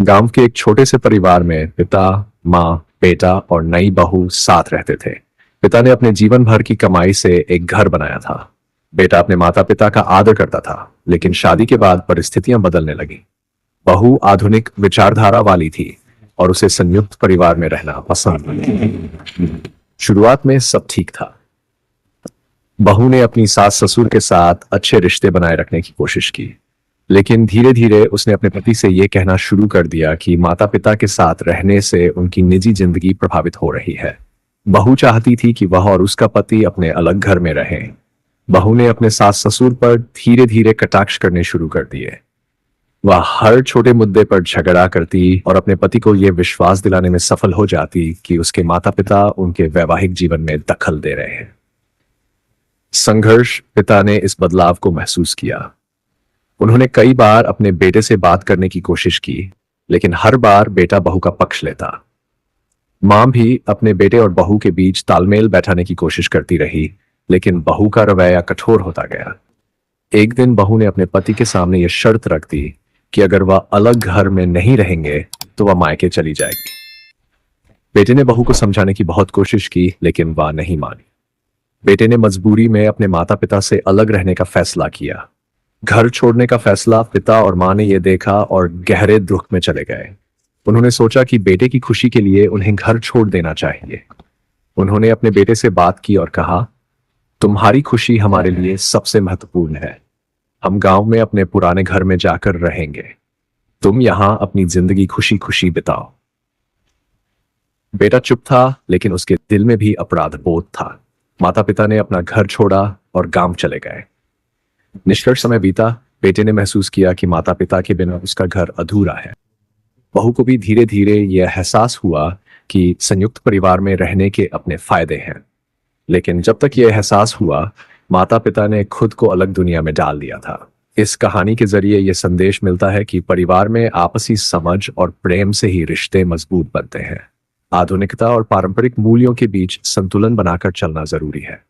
गांव के एक छोटे से परिवार में पिता, माँ, बेटा और नई बहू साथ रहते थे। पिता ने अपने जीवन भर की कमाई से एक घर बनाया था। बेटा अपने माता पिता का आदर करता था, लेकिन शादी के बाद परिस्थितियां बदलने लगी। बहू आधुनिक विचारधारा वाली थी और उसे संयुक्त परिवार में रहना पसंद था। शुरुआत में सब ठीक था। बहू ने अपनी सास ससुर के साथ अच्छे रिश्ते बनाए रखने की कोशिश की, लेकिन धीरे धीरे उसने अपने पति से यह कहना शुरू कर दिया कि माता पिता के साथ रहने से उनकी निजी जिंदगी प्रभावित हो रही है। बहू चाहती थी कि वह और उसका पति अपने अलग घर में रहें। बहू ने अपने सास ससुर पर धीरे धीरे कटाक्ष करने शुरू कर दिए। वह हर छोटे मुद्दे पर झगड़ा करती और अपने पति को यह विश्वास दिलाने में सफल हो जाती कि उसके माता पिता उनके वैवाहिक जीवन में दखल दे रहे हैं। संघर्ष। पिता ने इस बदलाव को महसूस किया। उन्होंने कई बार अपने बेटे से बात करने की कोशिश की, लेकिन हर बार बेटा बहू का पक्ष लेता। मां भी अपने बेटे और बहू के बीच तालमेल बैठाने की कोशिश करती रही, लेकिन बहू का रवैया कठोर होता गया। एक दिन बहू ने अपने पति के सामने यह शर्त रख दी कि अगर वह अलग घर में नहीं रहेंगे तो वह मायके चली जाएगी। बेटे ने बहू को समझाने की बहुत कोशिश की, लेकिन वह नहीं मानी। बेटे ने मजबूरी में अपने माता पिता से अलग रहने का फैसला किया। घर छोड़ने का फैसला पिता और मां ने यह देखा और गहरे दुख में चले गए। उन्होंने सोचा कि बेटे की खुशी के लिए उन्हें घर छोड़ देना चाहिए। उन्होंने अपने बेटे से बात की और कहा, तुम्हारी खुशी हमारे लिए सबसे महत्वपूर्ण है। हम गांव में अपने पुराने घर में जाकर रहेंगे। तुम यहां अपनी जिंदगी खुशी खुशी बिताओ। बेटा चुप था, लेकिन उसके दिल में भी अपराध बोध था। माता पिता ने अपना घर छोड़ा और गांव चले गए। निष्कर्ष समय बीता। बेटे ने महसूस किया कि माता पिता के बिना उसका घर अधूरा है। बहू को भी धीरे धीरे यह एहसास हुआ कि संयुक्त परिवार में रहने के अपने फायदे हैं, लेकिन जब तक यह एहसास हुआ, माता पिता ने खुद को अलग दुनिया में डाल दिया था। इस कहानी के जरिए यह संदेश मिलता है कि परिवार में आपसी समझ और प्रेम से ही रिश्ते मजबूत बनते हैं। आधुनिकता और पारंपरिक मूल्यों के बीच संतुलन बनाकर चलना जरूरी है।